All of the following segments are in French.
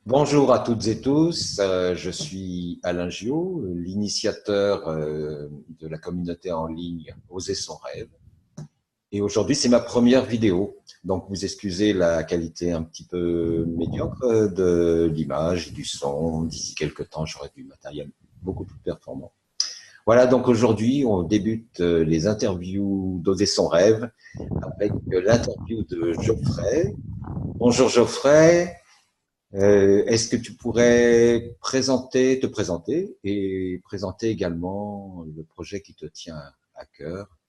Bonjour à toutes et tous, je suis Alain Gio, l'initiateur de la communauté en ligne Oser son rêve. Et aujourd'hui, c'est ma première vidéo. Donc, vous excusez la qualité un petit peu médiocre de l'image et du son. D'ici quelques temps, j'aurai du matériel beaucoup plus performant. Voilà, donc aujourd'hui, on débute les interviews d'Oser son rêve avec l'interview de Geoffrey. Bonjour Geoffrey. Est-ce que tu pourrais te présenter et présenter également le projet qui te tient à cœur?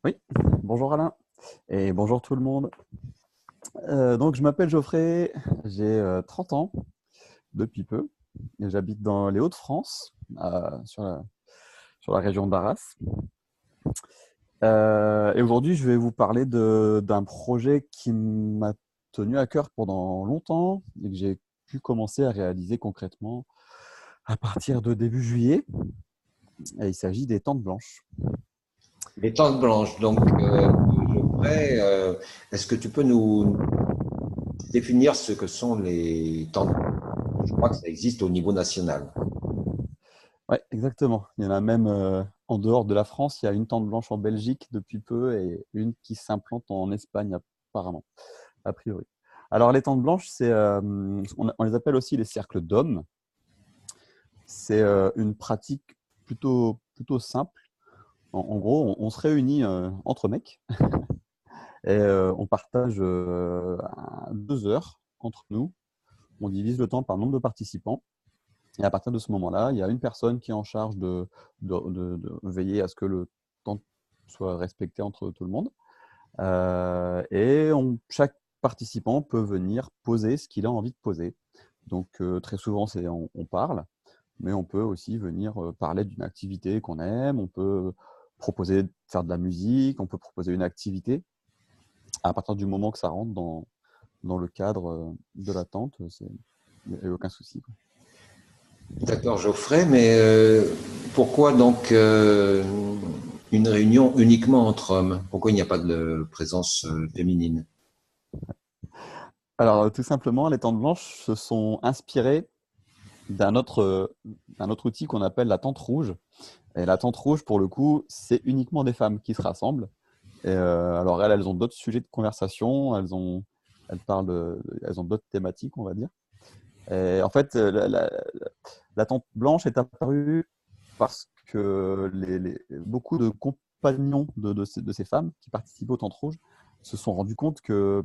Oui, bonjour Alain et bonjour tout le monde. Donc je m'appelle Geoffrey, j'ai 30 ans depuis peu et j'habite dans les Hauts-de-France, sur la région d'Arras. Et aujourd'hui, je vais vous parler d'un projet qui m'a tenu à cœur pendant longtemps et que j'ai pu commencer à réaliser concrètement à partir de début juillet. Et il s'agit des tentes blanches. Les tentes blanches. Donc, Geoffrey, est-ce que tu peux nous définir ce que sont les tentes blanches? Je crois que ça existe au niveau national. Ouais, exactement. Il y en a même en dehors de la France. Il y a une tente blanche en Belgique depuis peu et une qui s'implante en Espagne apparemment, a priori. Alors les tentes blanches, on les appelle aussi les cercles d'hommes. C'est une pratique plutôt simple. En gros, on se réunit entre mecs et on partage 2 heures entre nous. On divise le temps par nombre de participants. Et à partir de ce moment-là, il y a une personne qui est en charge de veiller à ce que le temps soit respecté entre tout le monde. Chaque participant peut venir poser ce qu'il a envie de poser. Donc très souvent, on parle, mais on peut aussi venir parler d'une activité qu'on aime. On peut proposer de faire de la musique, on peut proposer une activité. À partir du moment que ça rentre dans le cadre de l'attente, il n'y a aucun souci. D'accord, Geoffrey, mais pourquoi donc une réunion uniquement entre hommes? Pourquoi il n'y a pas de présence féminine? Alors, tout simplement, les tentes blanches se sont inspirées d'un autre outil qu'on appelle la tente rouge. Et la tente rouge, pour le coup, c'est uniquement des femmes qui se rassemblent. Et alors, elles ont d'autres sujets de conversation, elles ont d'autres thématiques, on va dire. Et en fait, la tente blanche est apparue parce que beaucoup de compagnons de ces femmes qui participaient aux tentes rouges se sont rendus compte que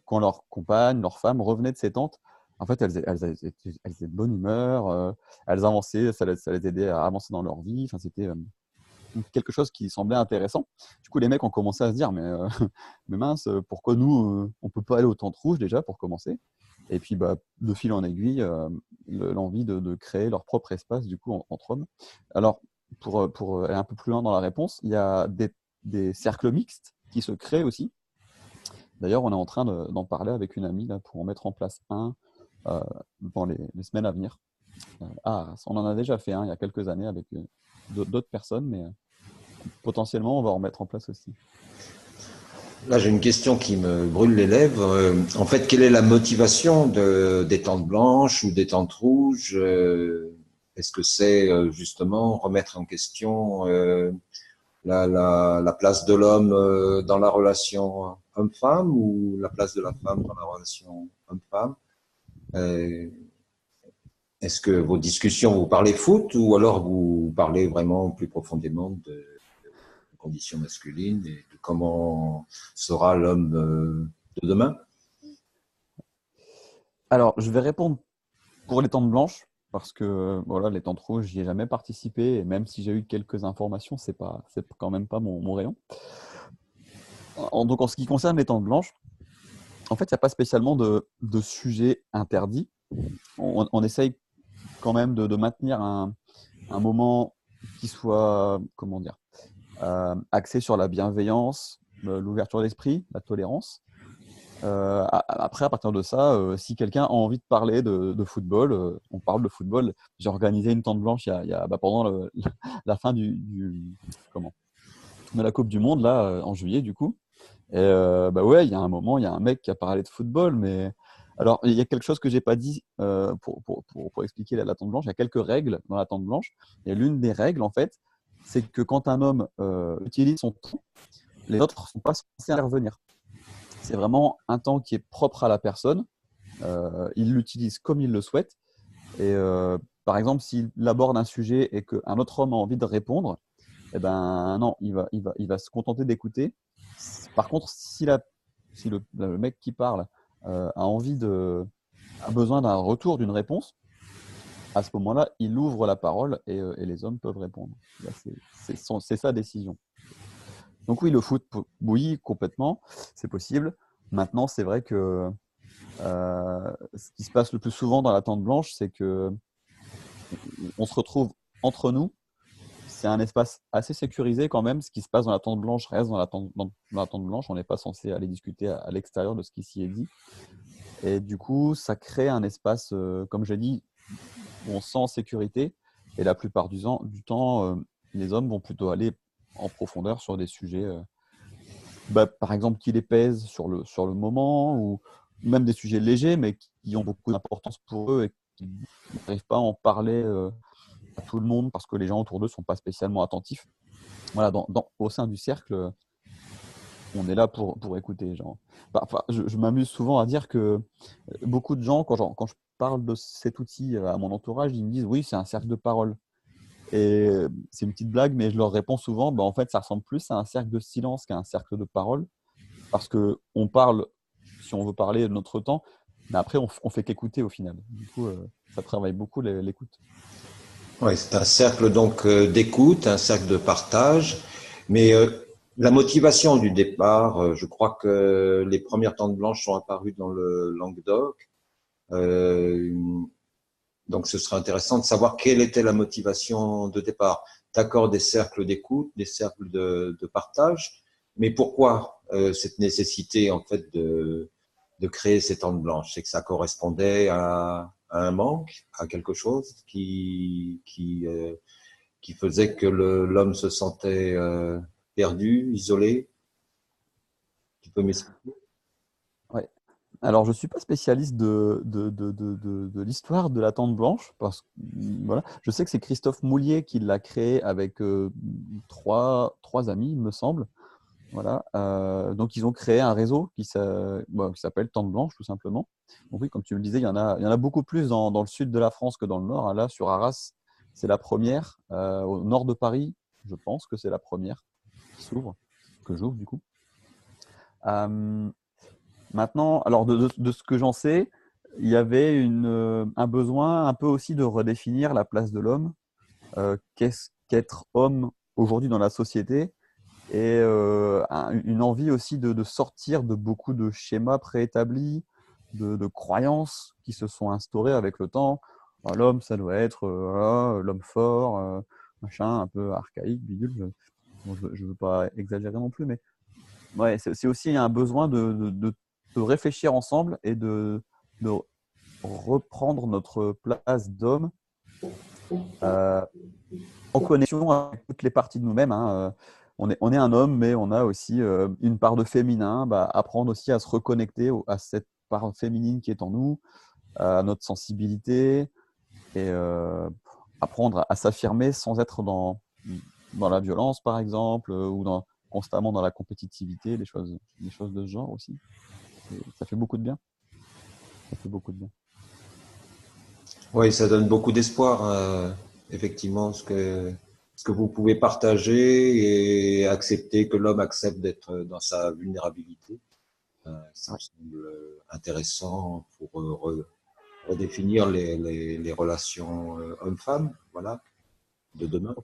quand leurs compagnes, leurs femmes revenaient de ces tentes, en fait, elles étaient de bonne humeur, elles avançaient, ça les aidait à avancer dans leur vie. Enfin, c'était quelque chose qui semblait intéressant. Du coup, les mecs ont commencé à se dire, mais mince, pourquoi nous, on peut pas aller aux tentes rouges déjà pour commencer? Et puis, de fil en aiguille, l'envie de créer leur propre espace, du coup, entre hommes. Alors, pour aller un peu plus loin dans la réponse, il y a des cercles mixtes qui se créent aussi. D'ailleurs, on est en train d'en parler avec une amie là, pour en mettre en place un euh, dans les semaines à venir. On en a déjà fait un il y a quelques années avec d'autres personnes, mais potentiellement, on va en mettre en place aussi. Là, j'ai une question qui me brûle les lèvres. En fait, quelle est la motivation des tentes blanches ou des tentes rouges? Est-ce que c'est justement remettre en question la place de l'homme dans la relation homme-femme ou la place de la femme dans la relation homme-femme? Euh, Est-ce que vos discussions, vous parlez foot ou alors vous parlez vraiment plus profondément de conditions masculines et de comment sera l'homme de demain? Alors, je vais répondre pour les tentes blanches, parce que voilà, les tentes rouges, j'y ai jamais participé, et même si j'ai eu quelques informations, c'est quand même pas mon rayon. Donc, en ce qui concerne les tentes blanches, en fait, il n'y a pas spécialement de sujet interdit. On essaye quand même de maintenir un moment qui soit, comment dire, axé sur la bienveillance, l'ouverture d'esprit, la tolérance. Après, à partir de ça, si quelqu'un a envie de parler de football, on parle de football. J'ai organisé une tente blanche pendant la fin comment, de la Coupe du Monde, là, en juillet, du coup. Et ouais, il y a un moment, il y a un mec qui a parlé de football, mais Alors, il y a quelque chose que j'ai pas dit pour expliquer la tente blanche. Il y a quelques règles dans la tente blanche. Et l'une des règles, en fait, c'est que quand un homme utilise son temps, les autres ne sont pas censés intervenir. C'est vraiment un temps qui est propre à la personne. Il l'utilise comme il le souhaite. Et par exemple, s'il aborde un sujet et qu'un autre homme a envie de répondre, eh ben non, il va se contenter d'écouter. Par contre, si le mec qui parle a besoin d'un retour, d'une réponse, à ce moment-là, il ouvre la parole et les hommes peuvent répondre. Là, c'est sa décision. Donc oui, le foot, oui, complètement, c'est possible. Maintenant, c'est vrai que ce qui se passe le plus souvent dans la tente blanche, c'est que on se retrouve entre nous. C'est un espace assez sécurisé quand même. Ce qui se passe dans la tente blanche reste dans la tente blanche. On n'est pas censé aller discuter à l'extérieur de ce qui s'y est dit. Et du coup, ça crée un espace, comme j'ai dit, où on se sent en sécurité. Et la plupart du temps, les hommes vont plutôt aller en profondeur sur des sujets, par exemple, qui les pèsent sur le moment, ou même des sujets légers, mais qui ont beaucoup d'importance pour eux et qui n'arrivent pas à en parler à tout le monde parce que les gens autour d'eux ne sont pas spécialement attentifs. Voilà, au sein du cercle, on est là pour écouter. Genre. Enfin, je m'amuse souvent à dire que beaucoup de gens, quand je parle de cet outil à mon entourage, ils me disent oui, c'est un cercle de parole. Et c'est une petite blague, mais je leur réponds souvent, en fait, ça ressemble plus à un cercle de silence qu'à un cercle de parole. Parce qu'on parle, si on veut parler de notre temps, mais après, on fait qu'écouter au final. Du coup, ça travaille beaucoup l'écoute. Oui, c'est un cercle donc d'écoute, un cercle de partage, mais la motivation du départ, je crois que les premières tentes blanches sont apparues dans le Languedoc, euh, donc ce serait intéressant de savoir quelle était la motivation de départ. D'accord, des cercles d'écoute, des cercles de partage, mais pourquoi cette nécessité en fait de créer ces tentes blanches? C'est que ça correspondait à un manque, à quelque chose qui faisait que l'homme se sentait perdu, isolé. Tu peux m'expliquer? Ouais. Alors, je ne suis pas spécialiste de l'histoire de la Tente Blanche, parce que voilà. Je sais que c'est Christophe Moulier qui l'a créé avec trois amis, il me semble. Voilà. Donc, ils ont créé un réseau qui s'appelle Tente Blanche, tout simplement. Donc, oui, comme tu me disais, il y en a beaucoup plus dans le sud de la France que dans le nord. Là, sur Arras, c'est la première. Au nord de Paris, je pense que c'est la première qui s'ouvre, que j'ouvre du coup. Maintenant, alors de ce que j'en sais, il y avait un besoin un peu aussi de redéfinir la place de l'homme. Qu'est-ce qu'être homme aujourd'hui dans la société? Et une envie aussi de sortir de beaucoup de schémas préétablis, de croyances qui se sont instaurées avec le temps. Alors, l'homme, ça doit être voilà, l'homme fort, machin, un peu archaïque, bidule. Bon, je ne veux pas exagérer non plus, mais ouais, c'est aussi un besoin de réfléchir ensemble et de reprendre notre place d'homme euh, en connexion avec toutes les parties de nous-mêmes. Hein. On est un homme, mais on a aussi une part de féminin. Apprendre aussi à se reconnecter à cette part féminine qui est en nous, à notre sensibilité, et apprendre à s'affirmer sans être dans la violence, par exemple, ou constamment dans la compétitivité, des choses de ce genre aussi. Ça fait beaucoup de bien. Ça fait beaucoup de bien. Oui, ça donne beaucoup d'espoir, effectivement, ce que vous pouvez partager et accepter que l'homme accepte d'être dans sa vulnérabilité. Ça me Ouais. semble intéressant pour redéfinir les relations hommes-femmes, voilà, de demain.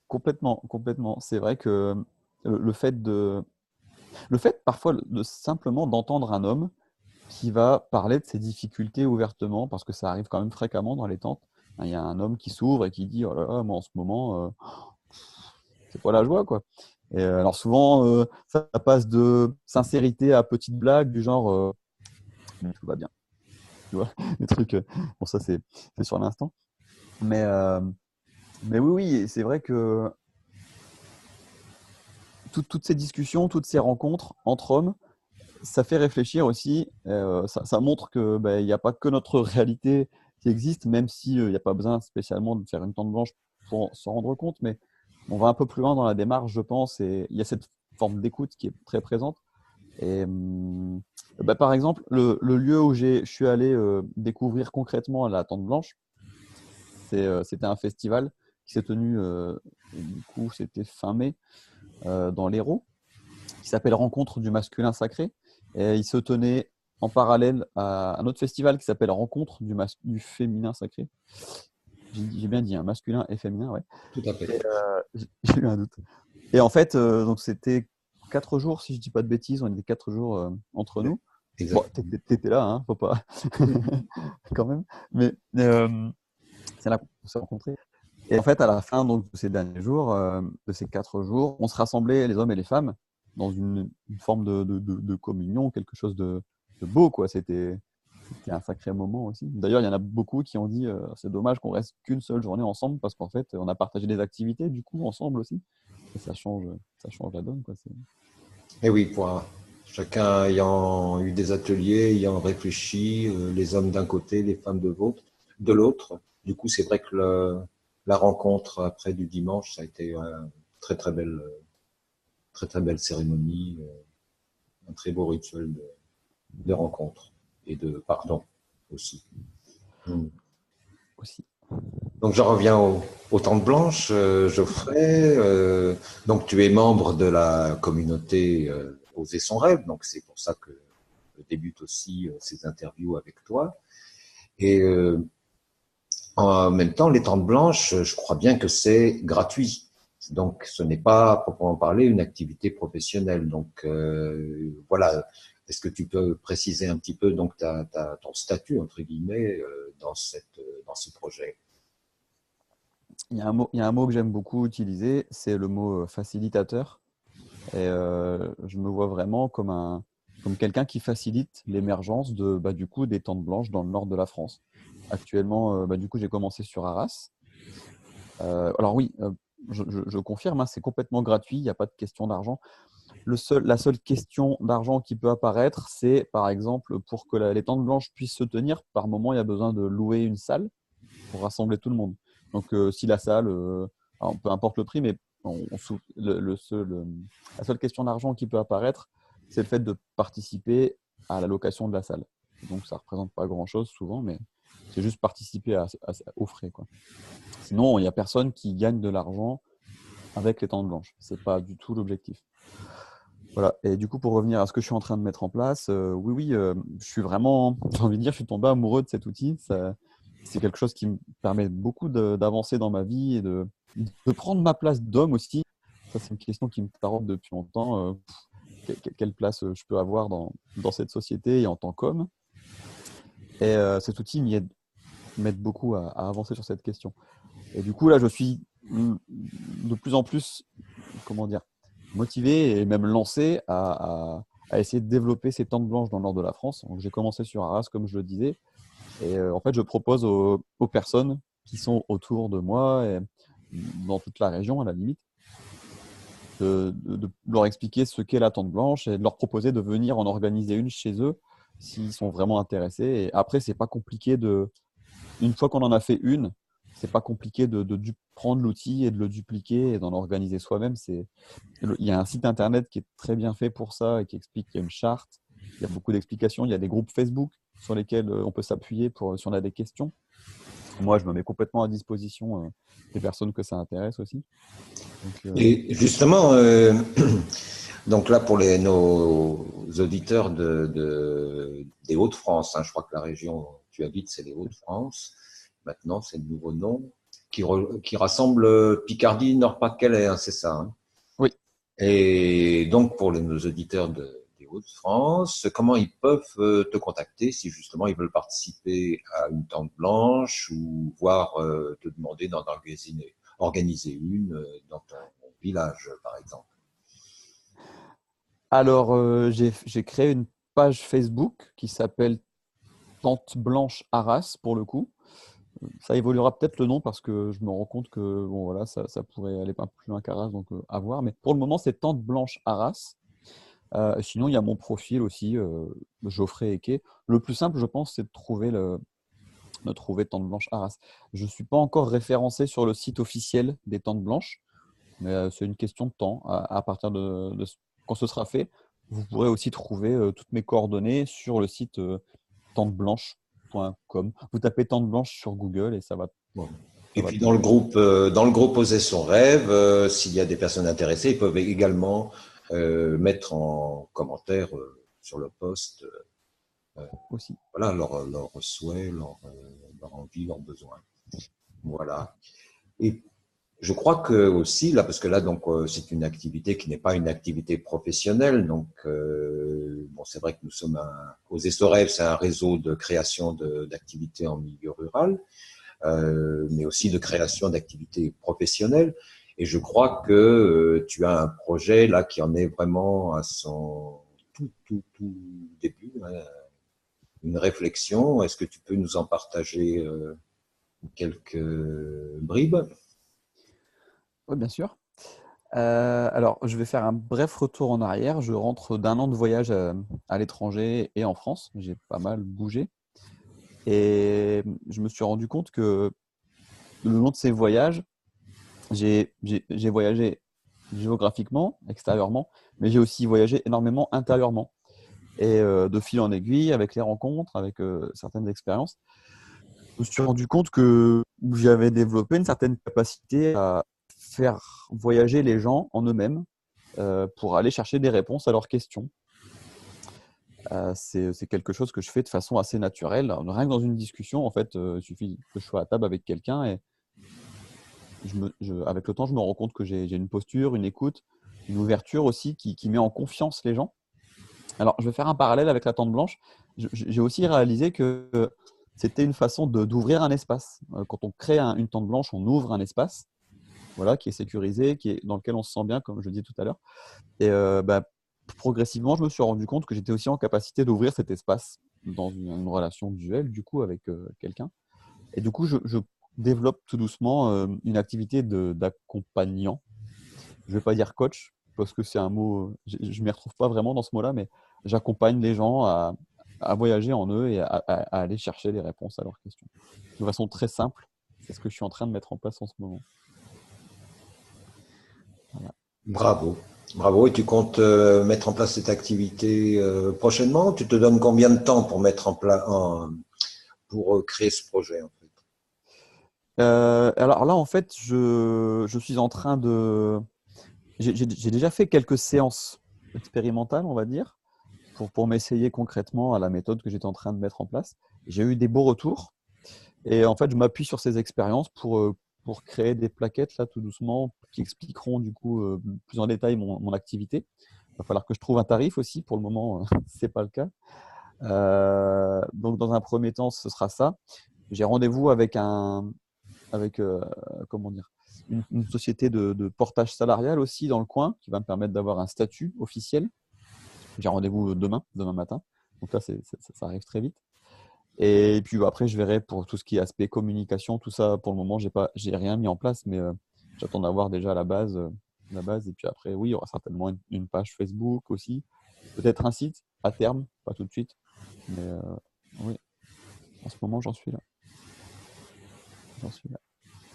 Complètement, complètement. C'est vrai que le fait le fait parfois de simplement d'entendre un homme qui va parler de ses difficultés ouvertement, parce que ça arrive quand même fréquemment dans les tentes. Il y a un homme qui s'ouvre et qui dit: oh là là, moi en ce moment, c'est pas la joie, quoi. Et alors souvent, ça passe de sincérité à petite blague du genre mais tout va bien, tu vois, des trucs. Bon, ça c'est sur l'instant, mais mais oui, oui, c'est vrai que toutes ces discussions, toutes ces rencontres entre hommes, ça fait réfléchir aussi. Ça montre que il n'y a pas que notre réalité qui existe, même si il n'y a pas besoin spécialement de faire une tente blanche pour s'en rendre compte. Mais on va un peu plus loin dans la démarche, je pense, et il y a cette forme d'écoute qui est très présente. Et par exemple, le lieu où je suis allé découvrir concrètement la tente blanche, c'était un festival qui s'est tenu, du coup, c'était fin mai, dans l'Hérault, qui s'appelle Rencontre du masculin sacré. Et il se tenait en parallèle à un autre festival qui s'appelle Rencontre du féminin sacré. J'ai bien dit, masculin et féminin, ouais. Tout à fait. Et, j'ai eu un doute. Et en fait, donc c'était 4 jours, si je dis pas de bêtises, on était 4 jours entre nous. Bon, Exactement. t'étais là, hein, faut pas quand même. Mais c'est là qu'on s'est rencontrés. Et en fait, à la fin donc, de ces derniers jours, de ces 4 jours, on se rassemblait, les hommes et les femmes, dans une forme de communion, quelque chose de beau, quoi. C'était un sacré moment aussi. D'ailleurs, il y en a beaucoup qui ont dit c'est dommage qu'on reste qu'une seule journée ensemble parce qu'en fait, on a partagé des activités du coup ensemble aussi. Et ça change la donne, quoi. Et oui, chacun ayant eu des ateliers, ayant réfléchi, les hommes d'un côté, les femmes de l'autre. Du coup, c'est vrai que la rencontre après du dimanche, ça a été une très très très belle cérémonie, un très beau rituel de rencontre et de pardon aussi. Mm. Aussi. Donc je reviens au Tente Blanche, Geoffrey. Donc tu es membre de la communauté Oser son rêve, donc c'est pour ça que je débute aussi ces interviews avec toi. Et en même temps, les Tentes Blanches, je crois bien que c'est gratuit. Donc ce n'est pas, à proprement parler, une activité professionnelle. Donc voilà, est-ce que tu peux préciser un petit peu donc ton statut entre guillemets dans ce projet? Il y a un mot que j'aime beaucoup utiliser, c'est le mot facilitateur. Et je me vois vraiment comme quelqu'un qui facilite l'émergence du coup, des tentes blanches dans le nord de la France. Actuellement, du coup, j'ai commencé sur Arras. Alors oui, je confirme, hein, c'est complètement gratuit, il n'y a pas de question d'argent. La seule question d'argent qui peut apparaître, c'est par exemple pour que les tentes blanches puissent se tenir, par moment, il y a besoin de louer une salle pour rassembler tout le monde. Donc, si la salle, alors, peu importe le prix, mais la seule question d'argent qui peut apparaître, c'est le fait de participer à la location de la salle. Donc, ça ne représente pas grand-chose souvent, mais c'est juste participer aux frais, quoi. Sinon, il n'y a personne qui gagne de l'argent avec les tentes blanches. Ce n'est pas du tout l'objectif. Voilà. Et du coup, pour revenir à ce que je suis en train de mettre en place, oui, je suis vraiment, j'ai envie de dire, je suis tombé amoureux de cet outil. C'est quelque chose qui me permet beaucoup d'avancer dans ma vie et de prendre ma place d'homme aussi. Ça, c'est une question qui me taraude depuis longtemps. Quelle place je peux avoir dans cette société et en tant qu'homme? Et cet outil m'aide beaucoup à avancer sur cette question. Et du coup, là, je suis de plus en plus, comment dire, motivé et même lancé à essayer de développer ces tentes blanches dans le nord de la France. Donc, j'ai commencé sur Arras, comme je le disais. Et en fait, je propose aux personnes qui sont autour de moi, et dans toute la région à la limite, de leur expliquer ce qu'est la tente blanche et de leur proposer de venir en organiser une chez eux s'ils sont vraiment intéressés. Et après, c'est pas compliqué une fois qu'on en a fait une, c'est pas compliqué de prendre l'outil et de le dupliquer et d'en organiser soi-même. Il y a un site internet qui est très bien fait pour ça et qui explique qu'il y a une charte, il y a beaucoup d'explications, il y a des groupes Facebook sur lesquels on peut s'appuyer si on a des questions. Moi, je me mets complètement à disposition des personnes que ça intéresse aussi. Donc, Et justement, donc là pour nos auditeurs des Hauts-de-France, hein, je crois que la région où tu habites c'est les Hauts-de-France. Maintenant, c'est le nouveau nom qui rassemble Picardie, Nord-Pas-de-Calais, hein, c'est ça. Hein. oui. Et donc pour nos auditeurs des Hauts-de-France, comment ils peuvent te contacter si justement ils veulent participer à une tente blanche ou voire te demander d'en organiser une dans ton village, par exemple. Alors, j'ai créé une page Facebook qui s'appelle Tente Blanche Arras pour le coup. Ça évoluera peut-être le nom parce que je me rends compte que bon, voilà, ça pourrait aller pas plus loin qu'Arras, donc à voir. Mais pour le moment, c'est Tente Blanche Arras. Sinon, il y a mon profil aussi, Geoffrey Eke. Le plus simple, je pense, c'est de trouver Tente Blanche Arras. Je ne suis pas encore référencé sur le site officiel des Tentes Blanches, mais c'est une question de temps. À partir quand ce sera fait, vous pourrez aussi trouver toutes mes coordonnées sur le site tenteblanche.com. Vous tapez Tente Blanche sur Google et ça va. Bon. Ça Et va puis tomber. dans le groupe Oser son rêve, s'il y a des personnes intéressées, ils peuvent également mettre en commentaire sur le post Aussi. voilà, leur souhait, leur envie, leurs besoins. Voilà. Et je crois que aussi, là, parce que là, donc, c'est une activité qui n'est pas une activité professionnelle. Donc, bon, c'est vrai que nous sommes Oser son rêve, c'est un réseau de création d'activités en milieu rural, mais aussi de création d'activités professionnelles. Et je crois que tu as un projet là qui en est vraiment à son tout début, hein, une réflexion. Est-ce que tu peux nous en partager quelques bribes? Oui, bien sûr. Alors, je vais faire un bref retour en arrière. Je rentre d'un an de voyage à l'étranger et en France. J'ai pas mal bougé. Et je me suis rendu compte que le long de ces voyages, j'ai voyagé géographiquement, extérieurement, mais j'ai aussi voyagé énormément intérieurement. Et de fil en aiguille, avec les rencontres, avec certaines expériences, je me suis rendu compte que j'avais développé une certaine capacité à faire voyager les gens en eux-mêmes pour aller chercher des réponses à leurs questions. C'est quelque chose que je fais de façon assez naturelle. Rien que dans une discussion, en fait, il suffit que je sois à table avec quelqu'un et avec le temps, je me rends compte que j'ai une posture, une écoute, une ouverture aussi qui met en confiance les gens. Alors, je vais faire un parallèle avec la tente blanche. J'ai aussi réalisé que c'était une façon d'ouvrir un espace. Quand on crée une tente blanche, on ouvre un espace, voilà, qui est sécurisé, dans lequel on se sent bien, comme je disais tout à l'heure. Et progressivement, je me suis rendu compte que j'étais aussi en capacité d'ouvrir cet espace dans une relation visuelle, du coup, avec quelqu'un. Et du coup, je développe tout doucement une activité d'accompagnant. Je ne vais pas dire coach, parce que c'est un mot, je ne m'y retrouve pas vraiment dans ce mot-là, mais j'accompagne les gens à voyager en eux et à aller chercher les réponses à leurs questions. De façon très simple, c'est ce que je suis en train de mettre en place en ce moment. Voilà. Bravo. Bravo. Et tu comptes mettre en place cette activité prochainement? Tu te donnes combien de temps pour mettre en place, pour créer ce projet en fait? Alors là, en fait, je suis en train de... J'ai déjà fait quelques séances expérimentales, on va dire, pour m'essayer concrètement à la méthode que j'étais en train de mettre en place. J'ai eu des beaux retours. Et en fait, je m'appuie sur ces expériences pour créer des plaquettes, là, tout doucement, qui expliqueront du coup plus en détail mon activité. Il va falloir que je trouve un tarif aussi. Pour le moment, ce n'est pas le cas. Donc, dans un premier temps, ce sera ça. J'ai rendez-vous avec comment dire, une société de portage salarial aussi dans le coin qui va me permettre d'avoir un statut officiel. J'ai rendez-vous demain matin. Donc là, ça arrive très vite. Et puis après, je verrai pour tout ce qui est aspect communication, tout ça. Pour le moment, j'ai rien mis en place, mais j'attends d'avoir déjà la base. Et puis après, oui, il y aura certainement une page Facebook aussi, peut-être un site à terme, pas tout de suite, mais oui, en ce moment, j'en suis là. J'en suis là.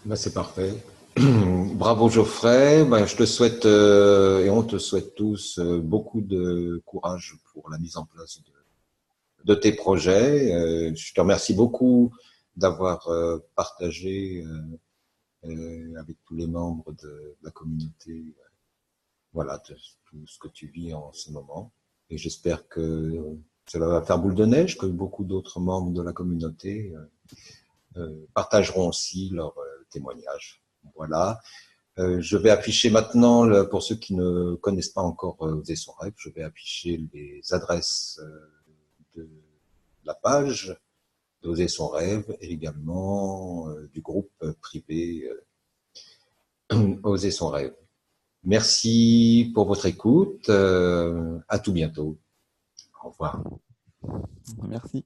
Ben, c'est parfait. Bravo Geoffrey. Ben, je te souhaite et on te souhaite tous beaucoup de courage pour la mise en place de tes projets. Je te remercie beaucoup d'avoir partagé avec tous les membres de la communauté voilà, tout ce que tu vis en ce moment. Et j'espère que cela va faire boule de neige, que beaucoup d'autres membres de la communauté partageront aussi leurs témoignages. Voilà. Je vais afficher maintenant, pour ceux qui ne connaissent pas encore Oser son rêve, je vais afficher les adresses de la page d'Oser son rêve et également du groupe privé Oser son rêve. Merci pour votre écoute. À tout bientôt. Au revoir. Merci.